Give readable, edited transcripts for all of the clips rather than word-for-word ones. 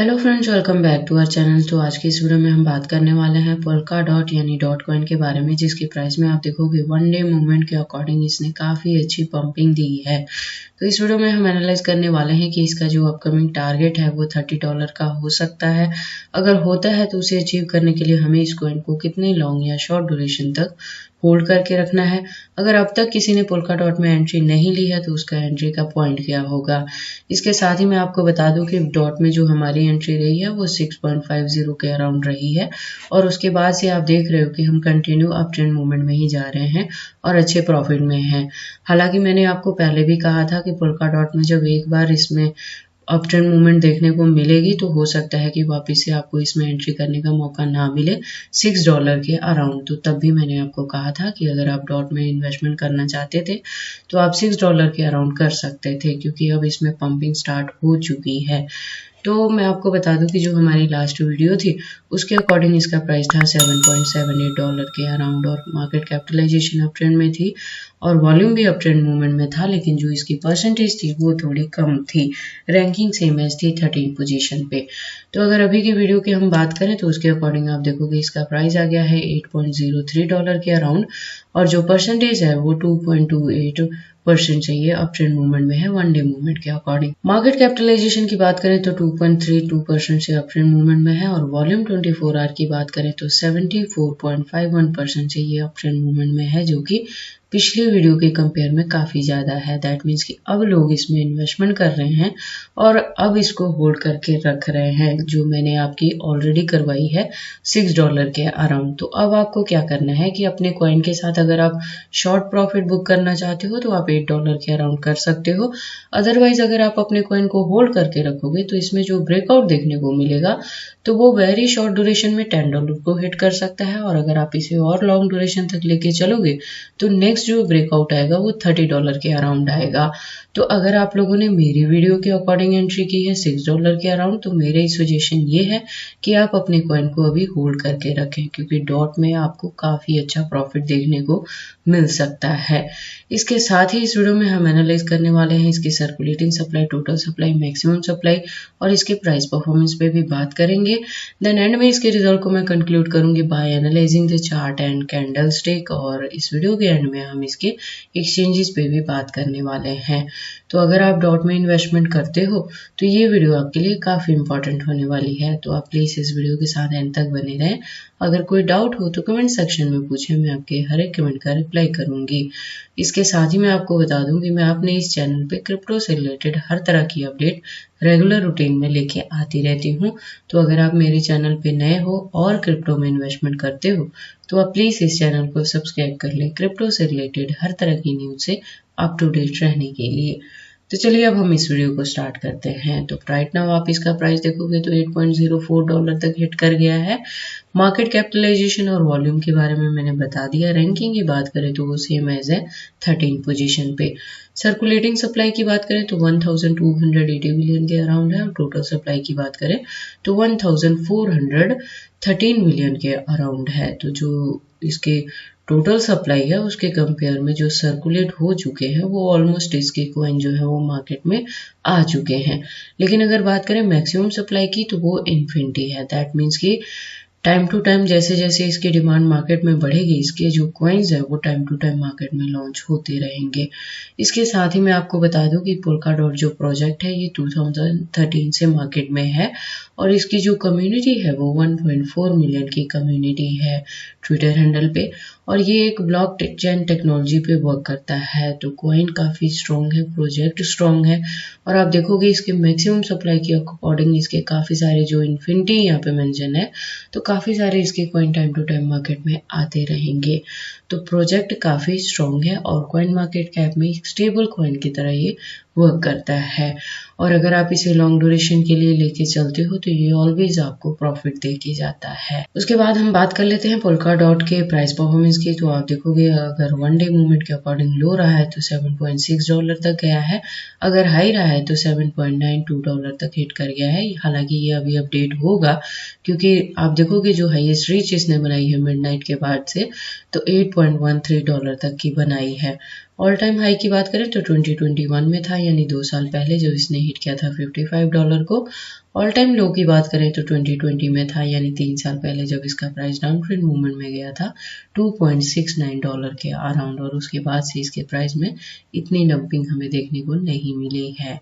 Hello friends, welcome back to our channel. तो आज की इस वीडियो में हम बात करने वाले हैं पोल्का डॉट यानी डॉट कॉइन के बारे में, जिसकी प्राइस में आप देखोगे वन डे मूवमेंट के अकॉर्डिंग इसने काफ़ी अच्छी पंपिंग दी है। तो इस वीडियो में हम एनालाइज करने वाले हैं कि इसका जो अपकमिंग टारगेट है वो $30 का हो सकता है। अगर होता है तो उसे अचीव करने के लिए हमें इस कॉइन को कितने लॉन्ग या शॉर्ट ड्यूरेशन तक होल्ड करके रखना है। अगर अब तक किसी ने पोल्का डॉट में एंट्री नहीं ली है तो उसका एंट्री का पॉइंट क्या होगा। इसके साथ ही मैं आपको बता दूं कि डॉट में जो हमारी एंट्री रही है वो 6.50 के अराउंड रही है और उसके बाद से आप देख रहे हो कि हम कंटिन्यू अप ट्रेंड मूवमेंट में ही जा रहे हैं और अच्छे प्रॉफिट में हैं। हालांकि मैंने आपको पहले भी कहा था कि पोल्का डॉट में जब एक बार इसमें अप ट्रेंड मूवमेंट देखने को मिलेगी तो हो सकता है कि वापस से आपको इसमें एंट्री करने का मौका ना मिले $6 के अराउंड। तो तब भी मैंने आपको कहा था कि अगर आप डॉट में इन्वेस्टमेंट करना चाहते थे तो आप $6 के अराउंड कर सकते थे, क्योंकि अब इसमें पंपिंग स्टार्ट हो चुकी है। तो मैं आपको बता दूं कि जो हमारी लास्ट वीडियो थी उसके अकॉर्डिंग इसका प्राइस था $7.78 के अराउंड और मार्केट कैपिटलाइजेशन अप ट्रेंड में थी और वॉल्यूम भी अप ट्रेंड मूवमेंट में था, लेकिन जो इसकी परसेंटेज थी वो थोड़ी कम थी। रैंकिंग सेम एज थी 13 पोजीशन पे। तो अगर अभी की वीडियो की हम बात करें तो उसके अकॉर्डिंग आप देखोगे इसका प्राइस आ गया है $8.03 के अराउंड और जो परसेंटेज है वो 2.28% चाहिए अप ट्रेंड मूवमेंट में है वन डे मूवमेंट के अकॉर्डिंग। मार्केट कैपिटलाइजेशन की बात करें तो 2.32% से अप ट्रेंड मूवमेंट में है और वॉल्यूम 24 आवर की बात करें तो 74.51% से ये अप ट्रेंड मूवमेंट में है, जो कि पिछले वीडियो के कंपेयर में काफी ज्यादा है। दैट मीन्स कि अब लोग इसमें इन्वेस्टमेंट कर रहे हैं और अब इसको होल्ड करके रख रहे हैं, जो मैंने आपकी ऑलरेडी करवाई है $6 के अराउंड। तो अब आपको क्या करना है कि अपने कॉइन के साथ अगर आप शॉर्ट प्रॉफिट बुक करना चाहते हो तो आप $8 के अराउंड कर सकते हो। अदरवाइज अगर आप अपने कॉइन को होल्ड करके रखोगे तो इसमें जो ब्रेकआउट देखने को मिलेगा तो वो वेरी शॉर्ट ड्यूरेशन में $10 को हिट कर सकता है और अगर आप इसे और लॉन्ग ड्यूरेशन तक लेके चलोगे तो नेक्स्ट जो ब्रेकआउट आएगा वो $30 के अराउंड आएगा। तो अगर आप लोगों ने मेरी वीडियो के अकॉर्डिंग एंट्री की है $6 के अराउंड तो मेरे सजेशन ये है कि आप अपने कॉइन को अभी होल्ड करके रखें, क्योंकि डॉट में आपको काफी अच्छा प्रॉफिट देखने को मिल सकता है। इसके साथ ही इस वीडियो में हम एनालाइज करने वाले हैं इसकी circulating supply, total supply, maximum supply और इसके प्राइस परफॉर्मेंस पे भी बात करेंगे। देन एंड में इसके रिजल्ट को मैं कंक्लूड करूंगी by analysing the chart and candlestick और इस वीडियो के एंड में हम इसके एक्सचेंजेस पे भी बात करने वाले हैं। तो अगर आप डॉट में इन्वेस्टमेंट करते हो तो ये वीडियो आपके लिए काफी इंपॉर्टेंट होने वाली है, तो आप प्लीज इस वीडियो के साथ एंड तक बने रहें। अगर कोई डाउट हो तो कमेंट सेक्शन में पूछें, मैं आपके हर एक कमेंट का रिप्लाई करूंगी। इसके साथ ही मैं आपको बता दूं कि मैं अपने इस चैनल पे क्रिप्टो से रिलेटेड हर तरह की अपडेट रेगुलर रूटीन में लेके आती रहती हूँ। तो अगर आप मेरे चैनल पे नए हो और क्रिप्टो में इन्वेस्टमेंट करते हो तो आप प्लीज इस चैनल को सब्सक्राइब कर लें क्रिप्टो से रिलेटेड हर तरह की न्यूज से अप टू डेट रहने के लिए। तो चलिए अब हम इस वीडियो को स्टार्ट करते हैं। तो राइट नाउ आप इसका प्राइस देखोगे तो $8.04 तक हिट कर गया है। मार्केट कैपिटलाइजेशन और वॉल्यूम के बारे में मैंने बता दिया। रैंकिंग की बात करें तो वो सेम एज है 13 पोजीशन पे। सर्कुलेटिंग सप्लाई की बात करें तो 1280 मिलियन के अराउंड है और टोटल सप्लाई की बात करें तो 1413 मिलियन के अराउंड है। तो जो इसके टोटल सप्लाई है उसके कंपेयर में जो सर्कुलेट हो चुके हैं वो ऑलमोस्ट इसके कॉइन जो है वो मार्केट में आ चुके हैं। लेकिन अगर बात करें मैक्सिमम सप्लाई की तो वो इन्फिनिटी है। दैट मीन्स कि टाइम टू टाइम जैसे जैसे इसकी डिमांड मार्केट में बढ़ेगी इसके जो कॉइन्स है वो टाइम टू टाइम मार्केट में लॉन्च होते रहेंगे। इसके साथ ही मैं आपको बता दूं कि पोल्का डॉट जो प्रोजेक्ट है ये 2013 से मार्केट में है और इसकी जो कम्युनिटी है वो 1.4 मिलियन की कम्युनिटी है ट्विटर हैंडल पे और ये एक ब्लॉक चेन टेक्नोलॉजी पे वर्क करता है। तो कॉइन काफी स्ट्रॉन्ग है, प्रोजेक्ट स्ट्रॉन्ग है और आप देखोगे इसके मैक्सिमम सप्लाई के अकॉर्डिंग इसके काफी सारे जो इन्फिनिटी यहाँ पे मेंशन है तो काफी सारे इसके coin time to time market में आते रहेंगे। तो प्रोजेक्ट काफी स्ट्रॉन्ग है और कॉइन मार्केट कैप में एक स्टेबल कॉइन की तरह ये वर्क करता है और अगर आप इसे लॉन्ग ड्यूरेशन के लिए लेके चलते हो तो ये ऑलवेज आपको प्रॉफिट दे के जाता है। उसके बाद हम बात कर लेते हैं पोल्का डॉट के प्राइस परफॉर्मेंस की। तो आप देखोगे अगर वन डे मूवमेंट के अकॉर्डिंग लो रहा है तो $7.6 तक गया है, अगर हाई रहा है तो $7.92 तक हिट कर गया है। हालांकि ये अभी अपडेट होगा क्योंकि आप देखोगे जो हाईएस्ट रीच इसने बनाई है मिडनाइट के बाद से तो $8.13 तक की बनाई है ऑल टाइम हाई की बात करें तो 2021 में था, यानी 2 साल पहले जब इसने हिट किया था $55 को। ऑल टाइम लो की बात करें तो 2020 में था, यानी 3 साल पहले जब इसका प्राइस डाउन ट्रेंड मूवमेंट में गया था $2.69 के अराउंड, और उसके बाद से इसके प्राइस में इतनी डंपिंग हमें देखने को नहीं मिली है।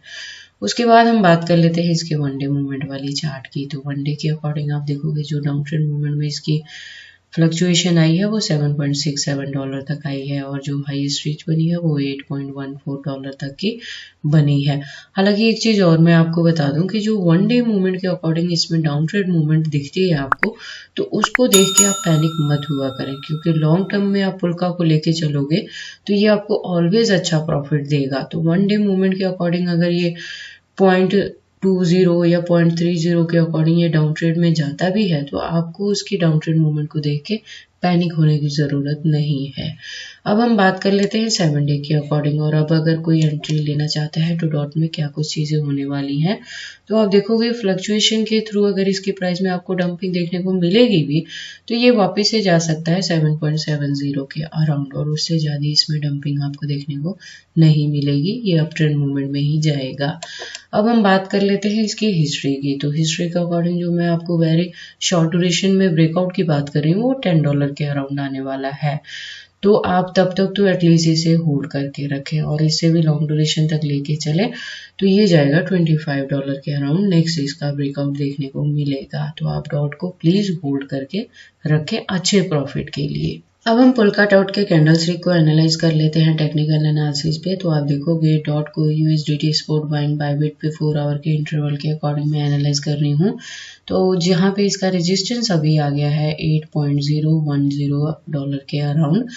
उसके बाद हम बात कर लेते हैं इसके वनडे मूवमेंट वाली चार्ट की। तो वनडे के अकॉर्डिंग आप देखोगे जो डाउन ट्रेंड मूवमेंट में इसकी फ्लक्चुएशन आई है वो $7.67 तक आई है, और जो हाईएस्ट रीच बनी है वो $8.14 तक की बनी है। हालांकि एक चीज और मैं आपको बता दूं कि जो वन डे मूवमेंट के अकॉर्डिंग इसमें डाउन ट्रेंड मूवमेंट दिखती है आपको, तो उसको देख के आप पैनिक मत हुआ करें, क्योंकि लॉन्ग टर्म में आप पुल्का को लेके चलोगे तो ये आपको ऑलवेज अच्छा प्रॉफिट देगा। तो वन डे मूवमेंट के अकॉर्डिंग अगर ये 0.20 या 0.30 के अकॉर्डिंग ये डाउन ट्रेड में जाता भी है, तो आपको उसकी डाउन ट्रेड मूवमेंट को देख के पैनिक होने की ज़रूरत नहीं है। अब हम बात कर लेते हैं 7 डे के अकॉर्डिंग, और अब अगर कोई एंट्री लेना चाहता है तो डॉट में क्या कुछ चीज़ें होने वाली हैं। तो आप देखोगे फ्लक्चुएशन के थ्रू अगर इसके प्राइस में आपको डंपिंग देखने को मिलेगी भी, तो ये वापस से जा सकता है 7.70 के अराउंड, और उससे ज़्यादा इसमें डंपिंग आपको देखने को नहीं मिलेगी, ये अप ट्रेंड मूवमेंट में ही जाएगा। अब हम बात कर लेते हैं इसकी हिस्ट्री की। तो हिस्ट्री के अकॉर्डिंग जो मैं आपको वेरी शॉर्ट ड्यूरेशन में ब्रेकआउट की बात कर रही हूँ वो $10 के अराउंड आने वाला है। तो आप तब तक तो एटलीस्ट इसे होल्ड करके रखें, और इससे भी लॉन्ग ड्यूरेशन तक लेके चले तो ये जाएगा $25 के अराउंड। नेक्स्ट इसका ब्रेकआउट देखने को मिलेगा, तो आप डॉट को प्लीज होल्ड करके रखें अच्छे प्रॉफिट के लिए। अब हम पुल्का डॉट के कैंडल स्टिक को एनालाइज कर लेते हैं टेक्निकल एनालिसिस पे। तो आप देखोगे डॉट को USDT स्पॉट बाइंग बायबिट पे 4 आवर के इंटरवल के अकॉर्डिंग मैं एनालाइज कर रही हूँ। तो जहाँ पे इसका रेजिस्टेंस अभी आ गया है $8.010 के अराउंड।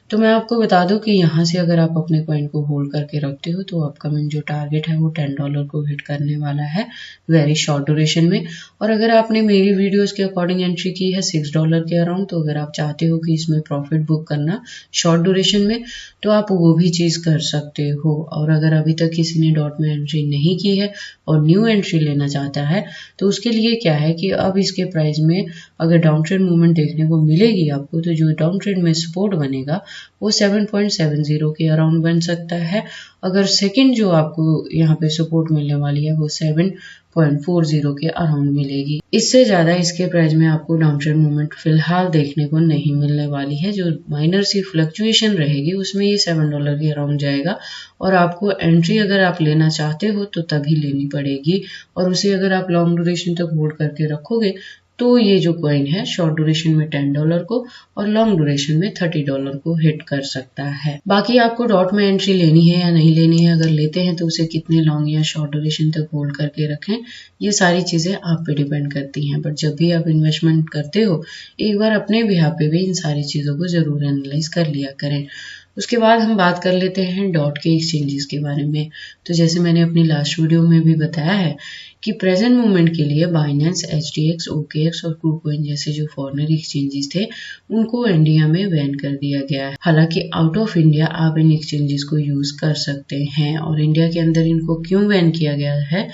तो मैं आपको बता दूं कि यहाँ से अगर आप अपने कॉइन को होल्ड करके रखते हो तो अपकमिंग जो टारगेट है वो $10 को हिट करने वाला है वेरी शॉर्ट ड्यूरेशन में। और अगर आपने मेरी वीडियोस के अकॉर्डिंग एंट्री की है $6 के अराउंड, तो अगर आप चाहते हो कि इसमें प्रॉफिट बुक करना शॉर्ट ड्यूरेशन में, तो आप वो भी चीज कर सकते हो। और अगर अभी तक किसी ने डॉट में एंट्री नहीं की है और न्यू एंट्री लेना चाहता है, तो उसके लिए क्या है कि अब इसके प्राइस में अगर डाउन ट्रेंड मूवमेंट देखने को मिलेगी आपको, तो जो डाउन ट्रेंड में सपोर्ट बनेगा वो 7.70 के अराउंड बन सकता है। अगर सेकंड जो आपको यहाँ पे सपोर्ट मिलने वाली है वो 7.40 के अराउंड मिलेगी। इससे ज्यादा इसके प्राइस में आपको डाउन ट्रेंड मूवमेंट फिलहाल देखने को नहीं मिलने वाली है। जो माइनर सी फ्लक्चुएशन रहेगी उसमें ये $7 के अराउंड जाएगा, और आपको एंट्री अगर आप लेना चाहते हो तो तभी लेनी पड़ेगी, और उसे अगर आप लॉन्ग ड्यूरेशन तक होल्ड करके रखोगे तो ये जो कॉइन है शॉर्ट ड्यूरेशन में $10 को और लॉन्ग ड्यूरेशन में $30 को हिट कर सकता है। बाकी आपको डॉट में एंट्री लेनी है या नहीं लेनी है, अगर लेते हैं तो उसे कितने लॉन्ग या शॉर्ट ड्यूरेशन तक होल्ड करके रखें, ये सारी चीजें आप पे डिपेंड करती हैं। बट जब भी आप इन्वेस्टमेंट करते हो एक बार अपने बिहाफ पे भी इन सारी चीजों को जरूर एनालाइज कर लिया करें। उसके बाद हम बात कर लेते हैं डॉट के एक्सचेंजेस के बारे में। तो जैसे मैंने अपनी लास्ट वीडियो में भी बताया है कि प्रेजेंट मूवमेंट के लिए बाइनेंस, HDX, OKX और KuCoin जैसे जो फॉरेनर एक्सचेंजेस थे उनको इंडिया में बैन कर दिया गया है। हालांकि आउट ऑफ इंडिया आप इन एक्सचेंजेस को यूज कर सकते हैं, और इंडिया के अंदर इनको क्यों बैन किया गया है,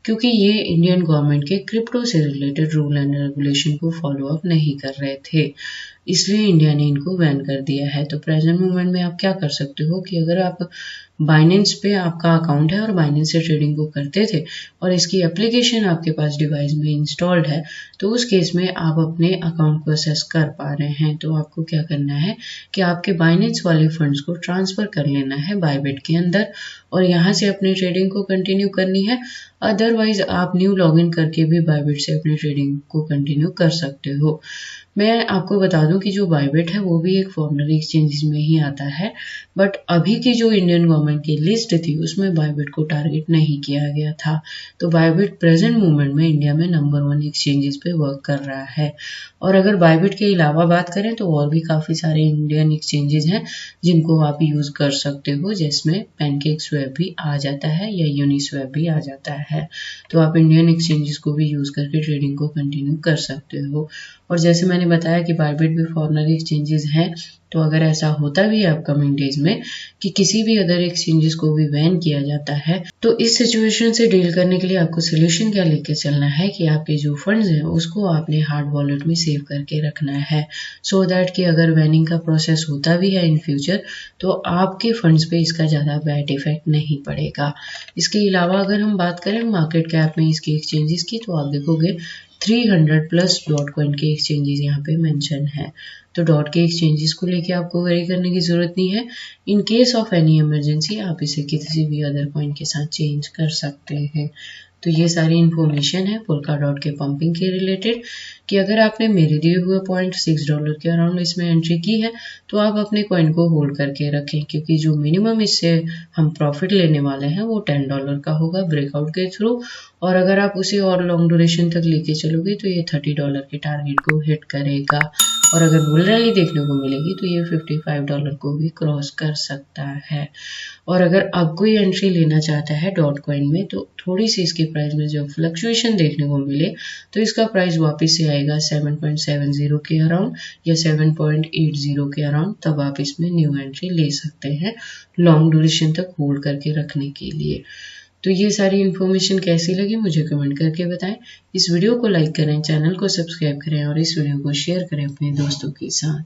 क्योंकि ये इंडियन गवर्नमेंट के क्रिप्टो से रिलेटेड रूल एंड रेगुलेशन को फॉलो अप नहीं कर रहे थे, इसलिए इंडिया ने इनको बैन कर दिया है। तो प्रेजेंट मूवमेंट में आप क्या कर सकते हो कि अगर आप बाइनेंस पे आपका अकाउंट है और बाइनेंस से ट्रेडिंग को करते थे और इसकी एप्लीकेशन आपके पास डिवाइस में इंस्टॉल्ड है, तो उस केस में आप अपने अकाउंट को असेस कर पा रहे हैं। तो आपको क्या करना है कि आपके बाइनेंस वाले फंड्स को ट्रांसफर कर लेना है बायबिट के अंदर, और यहाँ से अपनी ट्रेडिंग को कंटिन्यू करनी है। अदरवाइज आप न्यू लॉगिन करके भी बायबिट से अपनी ट्रेडिंग को कंटिन्यू कर सकते हो। मैं आपको बता दूं कि जो बायबिट है वो भी एक फॉरेनर एक्सचेंज में ही आता है, बट अभी की जो इंडियन गवर्नमेंट की लिस्ट थी उसमें बायबिट को टारगेट नहीं किया गया था। तो बायबिट प्रेजेंट मूवमेंट में इंडिया में नंबर 1 एक्सचेंजेस पे वर्क कर रहा है। और अगर बायबिट के अलावा बात करें तो और भी काफी सारे इंडियन एक्सचेंजेस हैं जिनको आप यूज कर सकते हो, जिसमें पैनकेकस्वैप भी आ जाता है या यूनिस्वैप भी आ जाता है। तो आप इंडियन एक्सचेंजेस को भी यूज करके ट्रेडिंग को कंटिन्यू कर सकते हो। और जैसे मैंने बताया कि बायबिट भी फॉरेनर एक्सचेंजेस हैं, तो अगर ऐसा होता भी है अपकमिंग डेज में कि किसी भी अदर एक्सचेंजेस को भी बैन किया जाता है, तो इस सिचुएशन से डील करने के लिए आपको सोल्यूशन क्या लेके चलना है कि आपके जो फंड्स हैं उसको आपने हार्ड वॉलेट में सेव करके रखना है, सो दैट कि अगर बैनिंग का प्रोसेस होता भी है इन फ्यूचर तो आपके फंड्स पे इसका ज़्यादा बैड इफेक्ट नहीं पड़ेगा। इसके अलावा अगर हम बात करें मार्केट कैप में इसके एक्सचेंजेस की, तो आप देखोगे 300 प्लस डॉट कॉइन के एक्सचेंजेस यहाँ पे मेंशन है। तो डॉट के एक्सचेंजेस को लेके आपको वरी करने की जरूरत नहीं है। In case of any emergency आप इसे किसी भी अदर कॉइन के साथ चेंज कर सकते हैं। तो ये सारी इन्फॉर्मेशन है पोल्का डॉट के पंपिंग के रिलेटेड कि अगर आपने मेरे दिए हुए $0.6 के अराउंड इसमें एंट्री की है तो आप अपने कॉइन को होल्ड करके रखें, क्योंकि जो मिनिमम इससे हम प्रॉफिट लेने वाले हैं वो $10 का होगा ब्रेकआउट के थ्रू, और अगर आप उसे और लॉन्ग ड्यूरेशन तक लेके चलोगे तो ये $30 के टारगेट को हिट करेगा, और अगर बुल रैली देखने को मिलेगी तो ये $55 को भी क्रॉस कर सकता है। और अगर अब कोई एंट्री लेना चाहता है डॉट कॉइन में तो थोड़ी सी इसकी प्राइस में जब फ्लक्चुएशन देखने को मिले तो इसका प्राइस वापस से आएगा 7.70 के अराउंड या 7.80 के अराउंड, तब आप इसमें न्यू एंट्री ले सकते हैं लॉन्ग ड्यूरेशन तक होल्ड करके रखने के लिए। तो ये सारी इन्फॉर्मेशन कैसी लगी मुझे कमेंट करके बताएं। इस वीडियो को लाइक करें, चैनल को सब्सक्राइब करें और इस वीडियो को शेयर करें अपने दोस्तों के साथ।